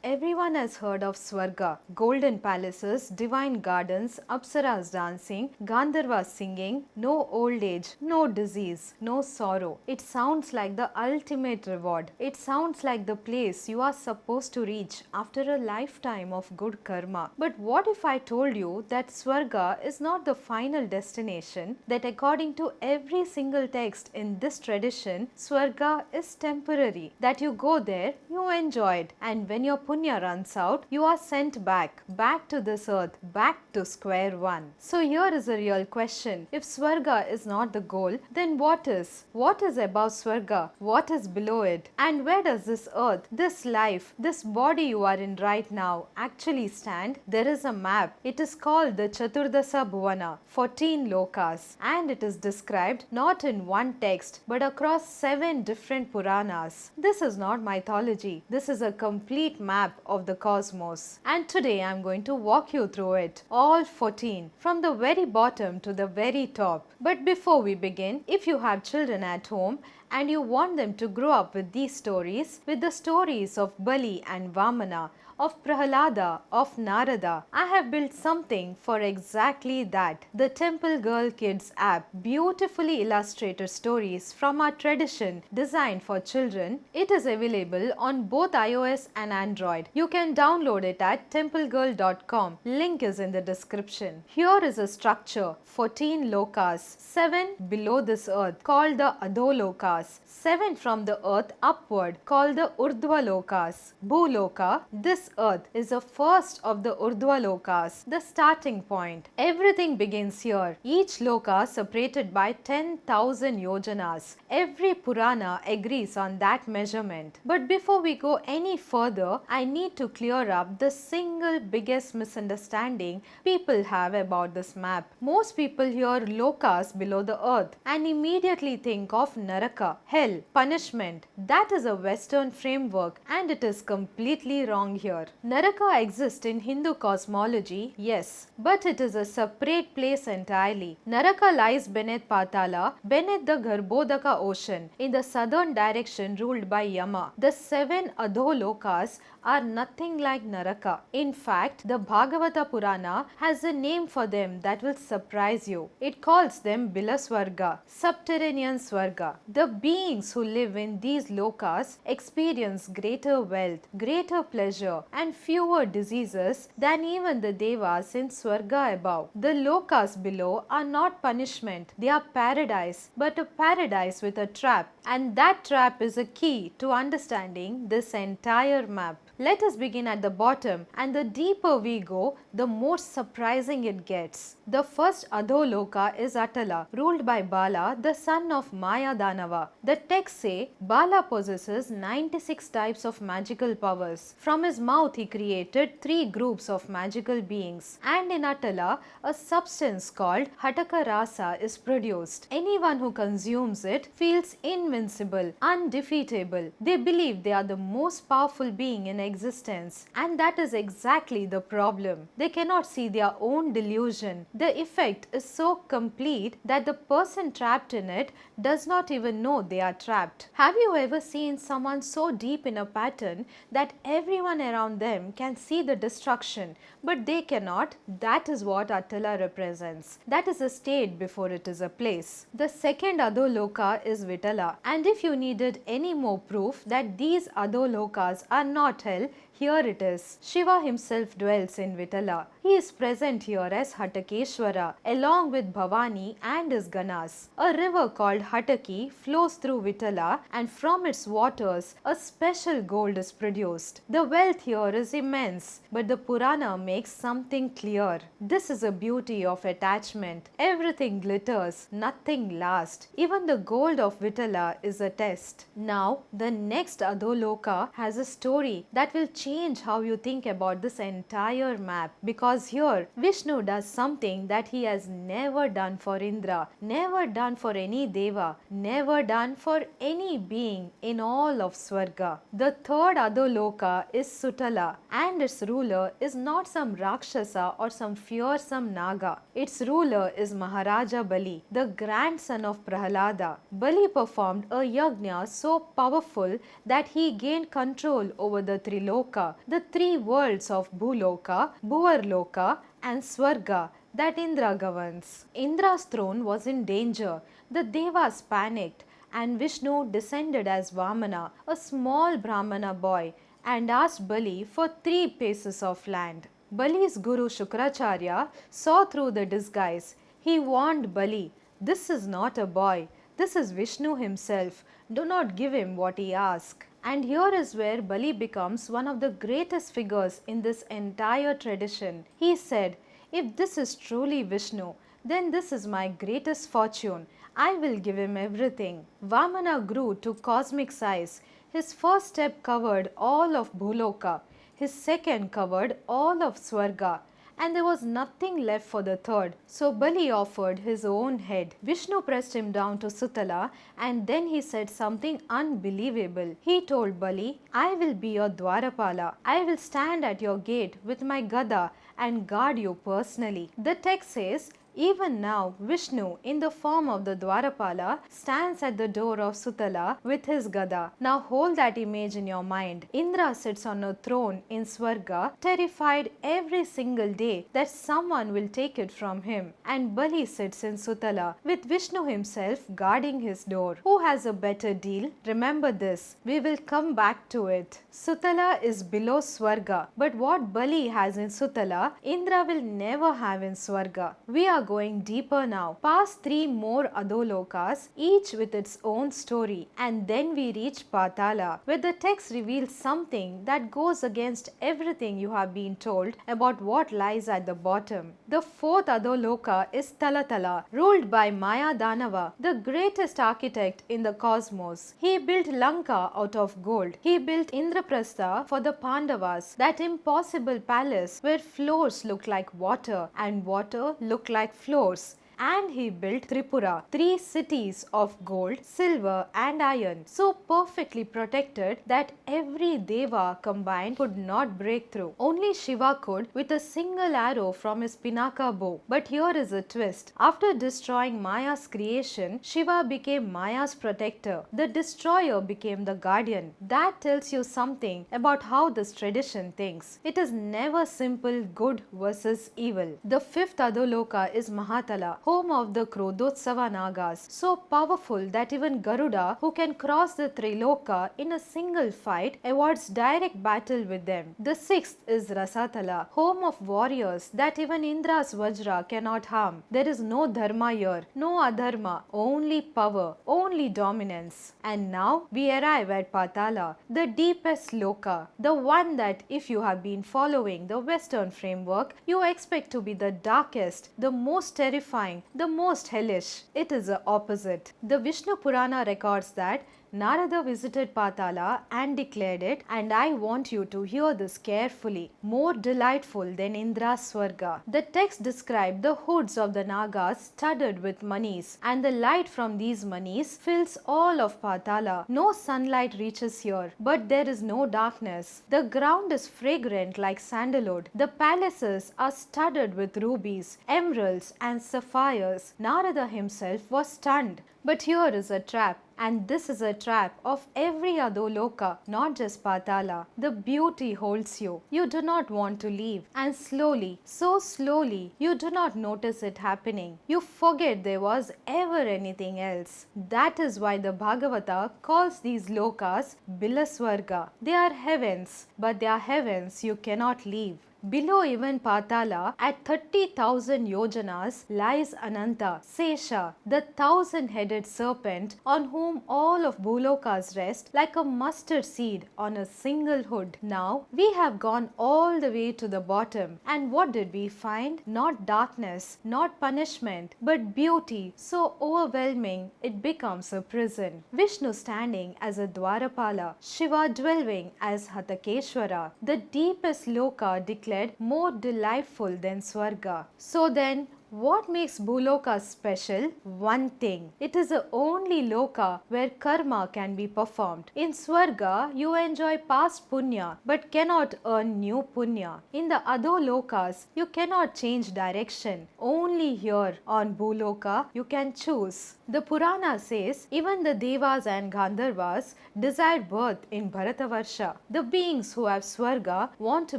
Everyone has heard of Swarga, golden palaces, divine gardens, apsaras dancing, Gandharvas singing, no old age, no disease, no sorrow. It sounds like the ultimate reward. It sounds like the place you are supposed to reach after a lifetime of good karma. But what if I told you that Swarga is not the final destination, that according to every single text in this tradition, Swarga is temporary, that you go there, you enjoy it, and when your punya runs out, you are sent back to this earth, back to square one. So here is a real question. If Swarga is not the goal, then what is? What is above Swarga? What is below it? And where does this earth, this life, this body you are in right now actually stand? There is a map. It is called the Chaturdasha 14 Lokas, and it is described not in one text but across 7 different Puranas. This is not mythology. This is a complete map of the cosmos. And today I am going to walk you through it, all 14, from the very bottom to the very top. But before we begin, if you have children at home and you want them to grow up with these stories, with the stories of Bali and Vamana, of Prahalada, of Narada, I have built something for exactly that. The Temple Girl Kids app, beautifully illustrated stories from our tradition designed for children. It is available on both iOS and Android. You can download it at templegirl.com. Link is in the description. Here is a structure: 14 lokas, 7 below this earth called the Adholokas, 7 from the earth upward called the Urdhva Lokas. Bhuloka, this earth, is the first of the Urdhva Lokas, the starting point. Everything begins here, each loka separated by 10,000 yojanas. Every Purana agrees on that measurement. But before we go any further, I need to clear up the single biggest misunderstanding people have about this map. Most people hear lokas below the earth and immediately think of Naraka, hell, punishment. That is a Western framework and it is completely wrong here. Naraka exists in Hindu cosmology, yes, but it is a separate place entirely. Naraka lies beneath Patala, beneath the Garbhodaka ocean, in the southern direction ruled by Yama. The 7 Adholokas are nothing like Naraka. In fact, the Bhagavata Purana has a name for them that will surprise you. It calls them Bilaswarga, subterranean Swarga. The beings who live in these lokas experience greater wealth, greater pleasure, and fewer diseases than even the devas in Swarga above. The lokas below are not punishment, they are paradise, but a paradise with a trap, and that trap is a key to understanding this entire map. Let us begin at the bottom, and the deeper we go, the more surprising it gets. The first Adholoka is Atala, ruled by Bala, the son of Maya Danava. The texts say Bala possesses 96 types of magical powers. From his mouth he created 3 groups of magical beings, and in Atala, a substance called Hataka Rasa is produced. Anyone who consumes it feels invincible, undefeatable. They believe they are the most powerful being in existence, and that is exactly the problem. They cannot see their own delusion. The effect is so complete that the person trapped in it does not even know they are trapped. Have you ever seen someone so deep in a pattern that everyone around them can see the destruction, but they cannot? That is what Atala represents. That is a state before it is a place. The second Adholoka is Vitala, and if you needed any more proof that these Adholokas are not hell, here it is. Shiva himself dwells in Vitala. He is present here as Hatakeshwara along with Bhavani and his Ganas. A river called Hataki flows through Vitala, and from its waters a special gold is produced. The wealth here is immense, but the Purana makes something clear. This is a beauty of attachment. Everything glitters, nothing lasts. Even the gold of Vitala is a test. Now, the next Adholoka has a story that will change how you think about this entire map, because here Vishnu does something that he has never done for Indra, never done for any deva, never done for any being in all of Swarga. The third Adholoka is Sutala, and its ruler is not some Rakshasa or some fearsome Naga. Its ruler is Maharaja Bali, the grandson of Prahalada. Bali performed a yajna so powerful that he gained control over the 3 lokas Loka, the three worlds of Bhuloka, Loka, and Swarga that Indra governs. Indra's throne was in danger. The Devas panicked, and Vishnu descended as Vamana, a small Brahmana boy, and asked Bali for 3 pieces of land. Bali's guru Shukracharya saw through the disguise. He warned Bali, "This is not a boy, this is Vishnu himself. Do not give him what he asks." And here is where Bali becomes one of the greatest figures in this entire tradition. He said, "If this is truly Vishnu, then this is my greatest fortune. I will give him everything." Vamana grew to cosmic size. His first step covered all of Bhuloka. His second covered all of Swarga. And there was nothing left for the third. So Bali offered his own head. Vishnu pressed him down to Sutala, and then he said something unbelievable. He told Bali, "I will be your Dwarapala. I will stand at your gate with my Gada and guard you personally." The text says, even now, Vishnu, in the form of the Dwarapala, stands at the door of Sutala with his Gada. Now hold that image in your mind. Indra sits on a throne in Swarga, terrified every single day that someone will take it from him. And Bali sits in Sutala, with Vishnu himself guarding his door. Who has a better deal? Remember this. We will come back to it. Sutala is below Swarga, but what Bali has in Sutala, Indra will never have in Swarga. We are going deeper now, past 3 more Adolokas, each with its own story, and then we reach Patala, where the text reveals something that goes against everything you have been told about what lies at the bottom. The 4th Adoloka is Talatala, ruled by Maya Danava, the greatest architect in the cosmos. He built Lanka out of gold. He built Indraprastha for the Pandavas, that impossible palace where floors look like water and water look like floors. And he built Tripura, 3 cities of gold, silver and iron, so perfectly protected that every Deva combined could not break through. Only Shiva could with a single arrow from his Pinaka bow. But here is a twist. After destroying Maya's creation, Shiva became Maya's protector. The destroyer became the guardian. That tells you something about how this tradition thinks. It is never simple good versus evil. The 5th Adoloka is Mahatala, home of the Krodhotsava Nagas, so powerful that even Garuda, who can cross the Triloka in a single fight, avoids direct battle with them. The 6th is Rasatala, home of warriors that even Indra's Vajra cannot harm. There is no dharma here, no adharma, only power, only dominance. And now we arrive at Patala, the deepest Loka, the one that, if you have been following the Western framework, you expect to be the darkest, the most terrifying, the most hellish. It is the opposite. The Vishnu Purana records that Narada visited Patala and declared it, and I want you to hear this carefully, more delightful than Indra's Swarga. The text described the hoods of the Nagas studded with manis, and the light from these manis fills all of Patala. No sunlight reaches here, but there is no darkness. The ground is fragrant like sandalwood. The palaces are studded with rubies, emeralds and sapphires. Narada himself was stunned. But here is a trap. And this is a trap of every Adoloka, not just Patala. The beauty holds you. You do not want to leave. And slowly, so slowly, you do not notice it happening. You forget there was ever anything else. That is why the Bhagavata calls these Lokas Bilaswarga. They are heavens, but they are heavens you cannot leave. Below even Patala, at 30,000 yojanas, lies Ananta, Sesha, the 1,000-headed serpent on whom all of Bhulokas rest like a mustard seed on a single hood. Now, we have gone all the way to the bottom, and what did we find? Not darkness, not punishment, but beauty so overwhelming it becomes a prison. Vishnu standing as a Dwarapala, Shiva dwelling as Hatakeshwara, the deepest Loka declared more delightful than Swarga. So then, What makes Bhuloka special? One thing. It is the only loka where karma can be performed. In Swarga, you enjoy past punya but cannot earn new punya. In the other lokas, you cannot change direction. Only here on Bhuloka, you can choose. The Purana says even the Devas and Gandharvas desired birth in Bharatavarsha. The beings who have Swarga want to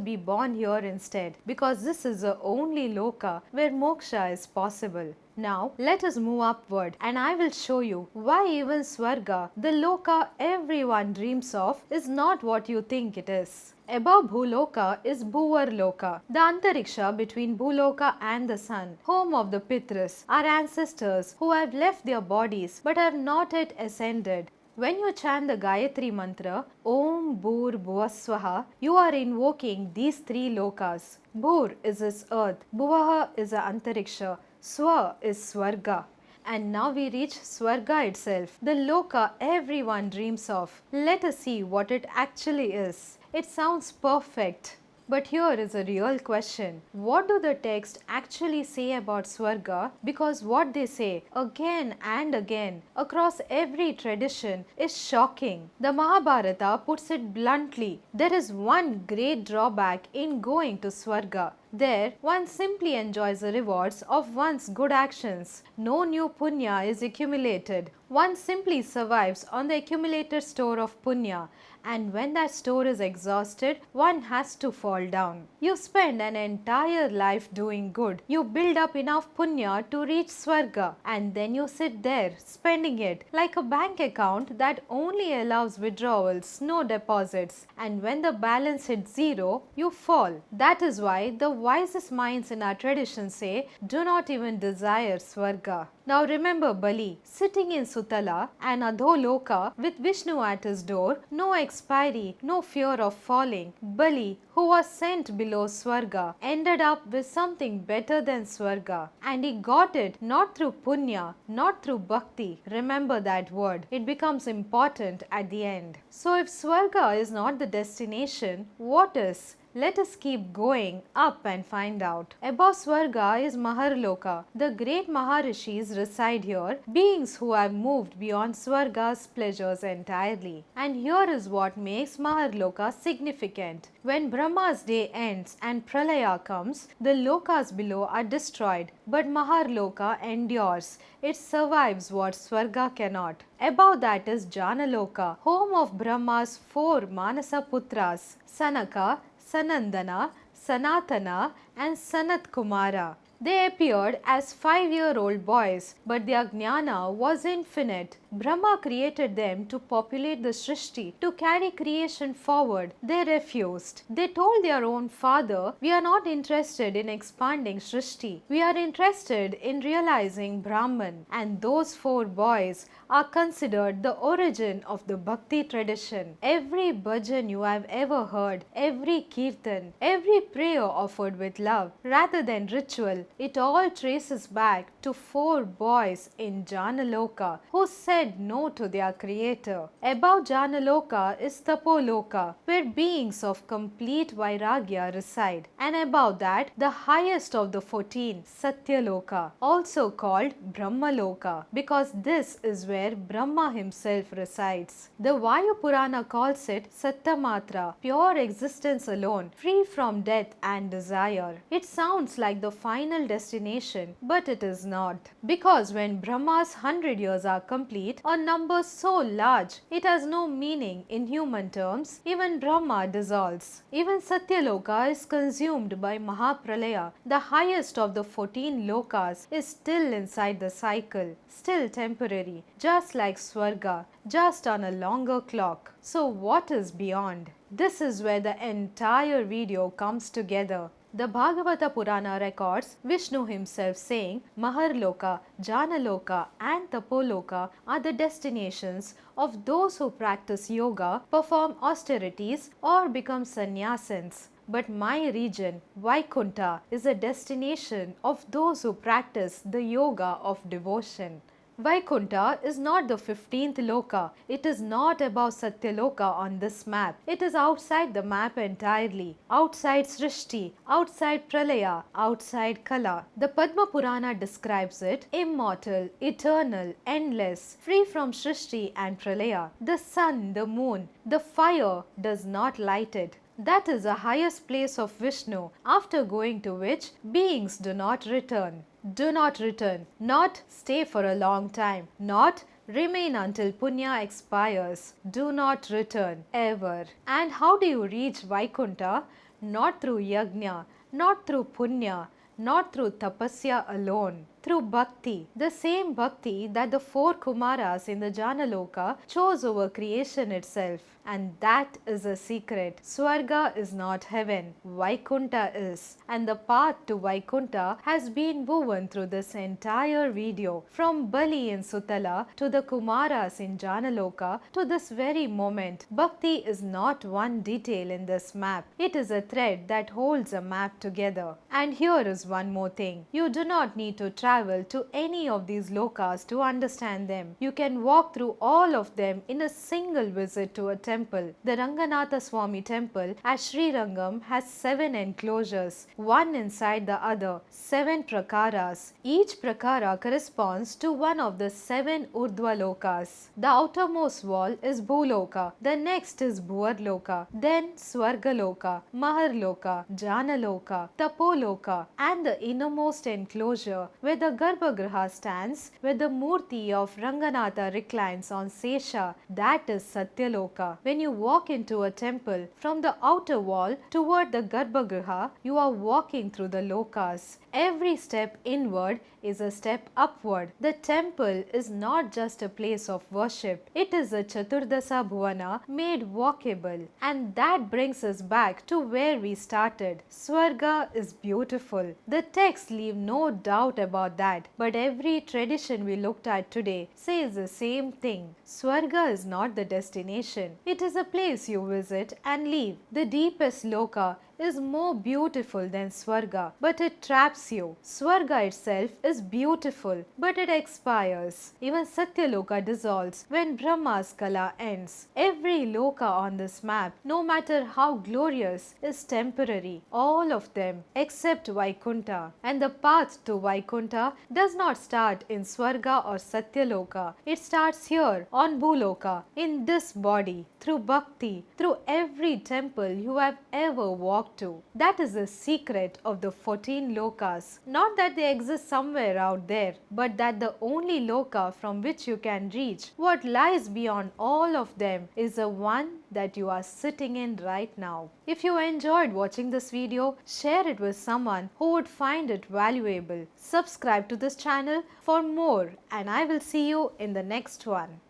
be born here instead because this is the only loka where moksha is possible. Now let us move upward and I will show you why even Swarga, the loka everyone dreams of, is not what you think it is. Above Bhuloka is Bhuvar Loka, the Antariksha between Bhuloka and the sun, home of the Pitras, our ancestors who have left their bodies but have not yet ascended. When you chant the Gayatri mantra, Om Bhur Bhuvaswaha, you are invoking these three lokas. Bhur is his earth, Bhuvaha is the Antariksha, Swa is Swarga. And now we reach Swarga itself, the loka everyone dreams of. Let us see what it actually is. It sounds perfect. But here is a real question. What do the texts actually say about Swarga? Because what they say again and again across every tradition is shocking. The Mahabharata puts it bluntly. There is one great drawback in going to Swarga. There, one simply enjoys the rewards of one's good actions. No new punya is accumulated. One simply survives on the accumulated store of punya. And when that store is exhausted, one has to fall down. You spend an entire life doing good. You build up enough punya to reach Swarga, and then you sit there spending it like a bank account that only allows withdrawals, no deposits. And when the balance hits zero, you fall. That is why the wisest minds in our tradition say, do not even desire Swarga. Now remember Bali, sitting in Sutala and Adholoka with Vishnu at his door, no expiry, no fear of falling. Bali, who was sent below Swarga, ended up with something better than Swarga. And he got it not through punya, not through bhakti. Remember that word. It becomes important at the end. So if Swarga is not the destination, what is? Let us keep going up and find out. Above Swarga is Mahar Loka. The great Maharishis reside here, beings who have moved beyond Swarga's pleasures entirely. And here is what makes Mahar Loka significant. When Brahma's day ends and Pralaya comes, the lokas below are destroyed, but Mahar Loka endures. It survives what Swarga cannot. Above that is Jana Loka, home of Brahma's four Manasa Putras, Sanaka, Sanandana, Sanatana and Sanat Kumara. They appeared as 5-year-old boys, but their jnana was infinite. Brahma created them to populate the Srishti, to carry creation forward. They refused. They told their own father, we are not interested in expanding Srishti. We are interested in realizing Brahman. And those 4 boys are considered the origin of the Bhakti tradition. Every bhajan you have ever heard, every kirtan, every prayer offered with love rather than ritual, it all traces back to 4 boys in Jana Loka who said no to their creator. Above Jana Loka is Loka, where beings of complete vairagya reside. And above that, the highest of the 14, Satyaloka, also called Brahma Loka, because this is where Brahma himself resides. The Vayu Purana calls it Sattamatra, pure existence alone, free from death and desire. It sounds like the final destination, but it is not. Because when Brahma's 100 years are complete, a number so large, it has no meaning in human terms, even Brahma dissolves. Even Satyaloka is consumed by Mahapralaya. The highest of the 14 lokas is still inside the cycle, still temporary, just like Swarga, just on a longer clock. So what is beyond? This is where the entire video comes together. The Bhagavata Purana records Vishnu himself saying Mahar Loka, Jana Loka and Tapoloka are the destinations of those who practice yoga, perform austerities or become sannyasins. But my region, Vaikunta, is a destination of those who practice the yoga of devotion. Vaikuntha is not the 15th Loka. It is not above Satyaloka on this map. It is outside the map entirely. Outside Srishti, outside Pralaya, outside Kala. The Padma Purana describes it immortal, eternal, endless, free from Srishti and Pralaya. The sun, the moon, the fire does not light it. That is the highest place of Vishnu, after going to which beings do not return. Do not return, not stay for a long time, not remain until Punya expires. Do not return ever. And how do you reach Vaikuntha? Not through Yajna, not through Punya, not through Tapasya alone. Through Bhakti, the same Bhakti that the 4 Kumaras in the Jana Loka chose over creation itself. And that is a secret. Swarga is not heaven, Vaikuntha is. And the path to Vaikuntha has been woven through this entire video. From Bali in Sutala to the Kumaras in Jana Loka to this very moment. Bhakti is not one detail in this map. It is a thread that holds a map together. And here is one more thing. You do not need to travel to any of these lokas to understand them. You can walk through all of them in a single visit to a temple. The Ranganatha Swami temple at Sri Rangam has 7 enclosures, one inside the other, 7 prakaras. Each prakara corresponds to one of the 7 Urdhva Lokas. The outermost wall is Bhuloka, the next is Loka, then Swarga Loka, Mahar Loka, Jana Loka, Loka, and the innermost enclosure where the Garbhagriha stands, where the Murti of Ranganatha reclines on Sesha, that is Satyaloka. When you walk into a temple, from the outer wall toward the Garbhagriha, you are walking through the Lokas. Every step inward is a step upward. The temple is not just a place of worship. It is a Chaturdasha Bhuvana made walkable. And that brings us back to where we started. Swarga is beautiful. The texts leave no doubt about that. But every tradition we looked at today says the same thing. Swarga is not the destination. It is a place you visit and leave. The deepest loka is more beautiful than Swarga, but it traps you. Swarga itself is beautiful, but it expires. Even Satyaloka dissolves when Brahma's Kala ends. Every loka on this map, no matter how glorious, is temporary. All of them except Vaikuntha. And the path to Vaikuntha does not start in Swarga or Satyaloka. It starts here on Bhuloka, in this body, through bhakti, through every temple you have ever walked to. That is the secret of the 14 lokas. Not that they exist somewhere out there, but that the only loka from which you can reach what lies beyond all of them is the one that you are sitting in right now. If you enjoyed watching this video, share it with someone who would find it valuable. Subscribe to this channel for more, and I will see you in the next one.